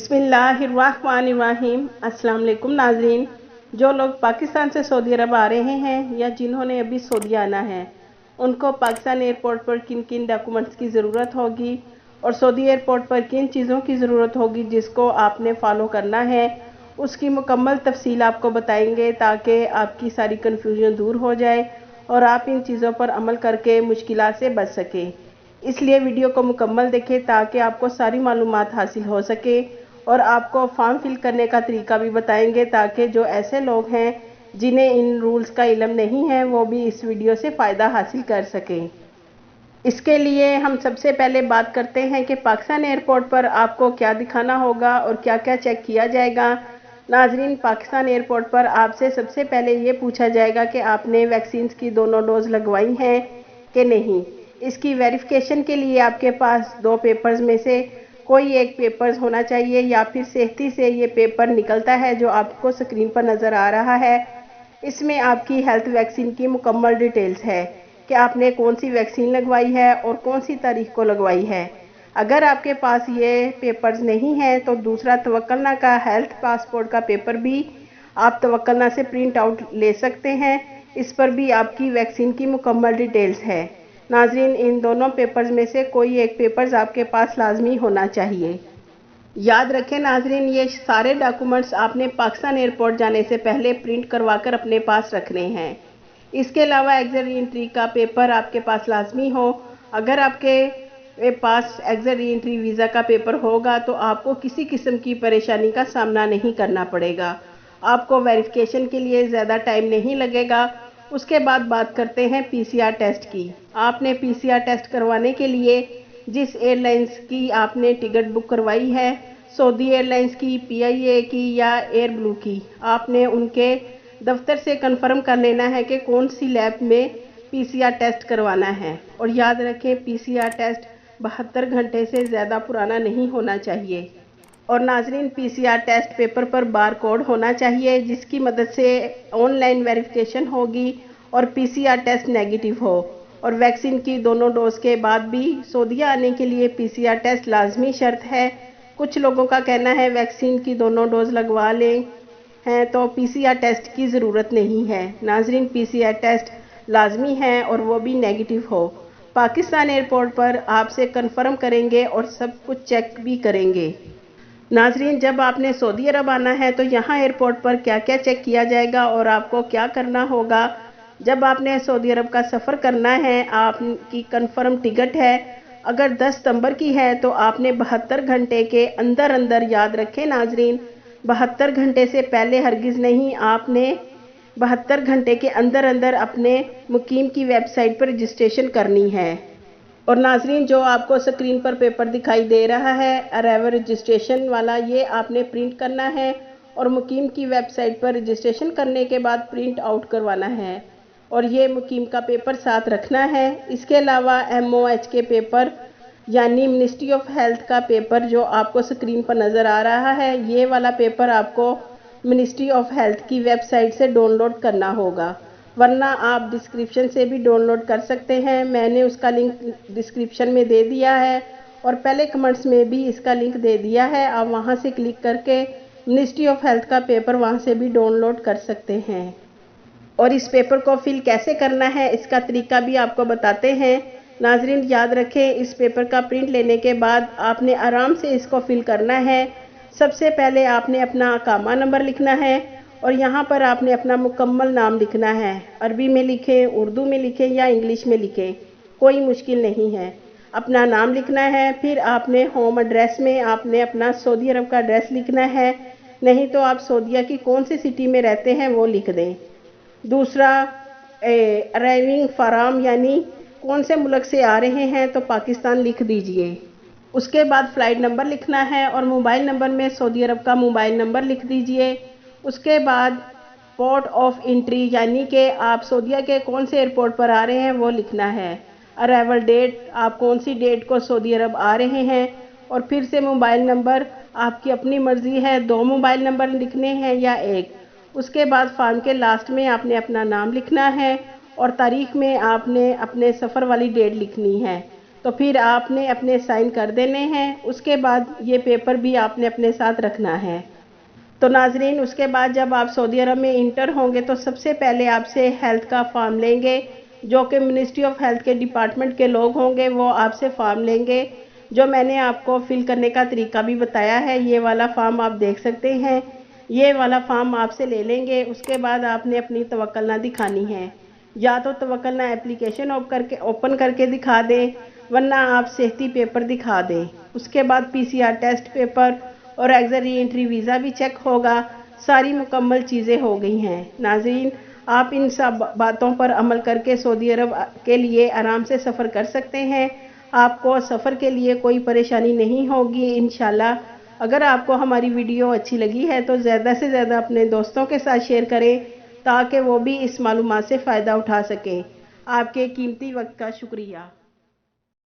बिस्मिल्लाहिर्रहमानिर्रहीम। अस्सलाम वालेकुम नाज़रीन। जो लोग पाकिस्तान से सऊदी अरब आ रहे हैं या जिन्होंने अभी सऊदी आना है, उनको पाकिस्तान एयरपोर्ट पर किन किन डॉक्यूमेंट्स की ज़रूरत होगी और सऊदी एयरपोर्ट पर किन चीज़ों की ज़रूरत होगी जिसको आपने फ़ॉलो करना है, उसकी मुकम्मल तफसील आपको बताएंगे ताकि आपकी सारी कन्फ्यूजन दूर हो जाए और आप इन चीज़ों पर अमल करके मुश्किलात से बच सकें। इसलिए वीडियो को मुकम्मल देखें ताकि आपको सारी मालूमात हासिल हो सके और आपको फॉर्म फिल करने का तरीका भी बताएंगे ताकि जो ऐसे लोग हैं जिन्हें इन रूल्स का इल्म नहीं है वो भी इस वीडियो से फ़ायदा हासिल कर सकें। इसके लिए हम सबसे पहले बात करते हैं कि पाकिस्तान एयरपोर्ट पर आपको क्या दिखाना होगा और क्या क्या चेक किया जाएगा। नाजरीन, पाकिस्तान एयरपोर्ट पर आपसे सबसे पहले ये पूछा जाएगा कि आपने वैक्सीन की दोनों डोज लगवाई हैं कि नहीं। इसकी वेरिफिकेशन के लिए आपके पास दो पेपर्स में से कोई एक पेपर्स होना चाहिए या फिर सेफ्टी से ये पेपर निकलता है जो आपको स्क्रीन पर नज़र आ रहा है। इसमें आपकी हेल्थ वैक्सीन की मुकम्मल डिटेल्स है कि आपने कौन सी वैक्सीन लगवाई है और कौन सी तारीख को लगवाई है। अगर आपके पास ये पेपर्स नहीं हैं तो दूसरा तवक्कलना का हेल्थ पासपोर्ट का पेपर भी आप तवक्कलना से प्रिंट आउट ले सकते हैं। इस पर भी आपकी वैक्सीन की मुकम्मल डिटेल्स है। नाजरीन, इन दोनों पेपर्स में से कोई एक पेपर्स आपके पास लाजमी होना चाहिए। याद रखें नाजरीन, ये सारे डॉक्यूमेंट्स आपने पाकिस्तान एयरपोर्ट जाने से पहले प्रिंट करवा कर अपने पास रखने हैं। इसके अलावा एग्जिट एंट्री का पेपर आपके पास लाजमी हो। अगर आपके पास एग्जिट एंट्री वीज़ा का पेपर होगा तो आपको किसी किस्म की परेशानी का सामना नहीं करना पड़ेगा। आपको वेरिफिकेशन के लिए ज़्यादा टाइम नहीं लगेगा। उसके बाद बात करते हैं पीसीआर टेस्ट की। आपने पीसीआर टेस्ट करवाने के लिए जिस एयरलाइंस की आपने टिकट बुक करवाई है, सऊदी एयरलाइंस की, पीआईए की या एयर ब्लू की, आपने उनके दफ्तर से कंफर्म कर लेना है कि कौन सी लैब में पीसीआर टेस्ट करवाना है। और याद रखें, पीसीआर टेस्ट 72 घंटे से ज़्यादा पुराना नहीं होना चाहिए। और नाजरीन, पीसीआर टेस्ट पेपर पर बार कोड होना चाहिए जिसकी मदद से ऑनलाइन वेरिफिकेशन होगी और पीसीआर टेस्ट नेगेटिव हो। और वैक्सीन की दोनों डोज के बाद भी सऊदी आने के लिए पीसीआर टेस्ट लाजमी शर्त है। कुछ लोगों का कहना है वैक्सीन की दोनों डोज लगवा लें हैं तो पीसीआर टेस्ट की ज़रूरत नहीं है। नाजरीन, पीसीआर टेस्ट लाजमी है और वो भी नेगेटिव हो। पाकिस्तान एयरपोर्ट पर आपसे कंफर्म करेंगे और सब कुछ चेक भी करेंगे। नाजरीन, जब आपने सऊदी अरब आना है तो यहाँ एयरपोर्ट पर क्या क्या चेक किया जाएगा और आपको क्या करना होगा। जब आपने सऊदी अरब का सफ़र करना है, आपकी कंफर्म टिकट है, अगर 10 सितंबर की है तो आपने 72 घंटे के अंदर अंदर, याद रखें नाजरीन, 72 घंटे से पहले हरगिज़ नहीं, आपने 72 घंटे के अंदर अंदर अपने मुकीम की वेबसाइट पर रजिस्ट्रेशन करनी है। और नाजरीन, जो आपको स्क्रीन पर पेपर दिखाई दे रहा है अराइवल रजिस्ट्रेशन वाला, ये आपने प्रिंट करना है और मुकीम की वेबसाइट पर रजिस्ट्रेशन करने के बाद प्रिंट आउट करवाना है और ये मुकीम का पेपर साथ रखना है। इसके अलावा MOH के पेपर यानी मिनिस्ट्री ऑफ हेल्थ का पेपर जो आपको स्क्रीन पर नज़र आ रहा है, ये वाला पेपर आपको मिनिस्ट्री ऑफ हेल्थ की वेबसाइट से डाउनलोड करना होगा, वरना आप डिस्क्रिप्शन से भी डाउनलोड कर सकते हैं। मैंने उसका लिंक डिस्क्रिप्शन में दे दिया है और पहले कमेंट्स में भी इसका लिंक दे दिया है। आप वहां से क्लिक करके मिनिस्ट्री ऑफ हेल्थ का पेपर वहां से भी डाउनलोड कर सकते हैं। और इस पेपर को फिल कैसे करना है इसका तरीका भी आपको बताते हैं। नाजरीन, याद रखें, इस पेपर का प्रिंट लेने के बाद आपने आराम से इसको फिल करना है। सबसे पहले आपने अपना अकामा नंबर लिखना है और यहाँ पर आपने अपना मुकम्मल नाम लिखना है। अरबी में लिखें, उर्दू में लिखें या इंग्लिश में लिखें, कोई मुश्किल नहीं है। अपना नाम लिखना है। फिर आपने होम एड्रेस में आपने अपना सऊदी अरब का एड्रेस लिखना है, नहीं तो आप सऊदीया की कौन सी सिटी में रहते हैं वो लिख दें। दूसरा, अराइविंग फार्म यानी कौन से मुल्क से आ रहे हैं तो पाकिस्तान लिख दीजिए। उसके बाद फ़्लाइट नंबर लिखना है और मोबाइल नंबर में सऊदी अरब का मोबाइल नंबर लिख दीजिए। उसके बाद पोर्ट ऑफ एंट्री यानी कि आप सऊदीया के कौन से एयरपोर्ट पर आ रहे हैं वो लिखना है। अराइवल डेट, आप कौन सी डेट को सऊदी अरब आ रहे हैं। और फिर से मोबाइल नंबर, आपकी अपनी मर्ज़ी है 2 मोबाइल नंबर लिखने हैं या एक। उसके बाद फॉर्म के लास्ट में आपने अपना नाम लिखना है और तारीख में आपने अपने सफ़र वाली डेट लिखनी है। تو پھر آپ نے اپنے سائن کر دینے ہیں، اس کے بعد یہ پیپر بھی آپ نے اپنے ساتھ رکھنا ہے۔ تو ناظرین، اس کے بعد جب آپ سعودی عرب میں انٹر ہوں گے تو سب سے پہلے آپ سے ہیلتھ کا فارم لیں گے، جو کہ منسٹری آف ہیلتھ کے ڈپارٹمنٹ کے لوگ ہوں گے، وہ آپ سے فارم لیں گے، جو میں نے آپ کو فل کرنے کا طریقہ بھی بتایا ہے۔ یہ والا فارم آپ دیکھ سکتے ہیں، یہ والا فارم آپ سے لے لیں گے۔ اس کے بعد آپ نے اپنی توکلنا دکھانی ہے، یا تو توکلنا اپلیکیشن اوپن کر کے دکھا دیں، ورنہ آپ صحتی پیپر دکھا دیں۔ اس کے بعد PCR ٹیسٹ پیپر اور ایگزٹ ری انٹری ویزا بھی چیک ہوگا۔ ساری مکمل چیزیں ہو گئی ہیں۔ ناظرین، آپ ان سب باتوں پر عمل کر کے سعودی عرب کے لیے آرام سے سفر کر سکتے ہیں۔ آپ کو سفر کے لیے کوئی پریشانی نہیں ہوگی انشاءاللہ۔ اگر آپ کو ہماری ویڈیو اچھی لگی ہے تو زیادہ سے زیادہ اپنے دوستوں کے ساتھ شیئر کریں تاکہ وہ بھی اس معلومات سے فائدہ اٹھا سکیں۔ آپ کے قیمتی وقت کا شکریہ۔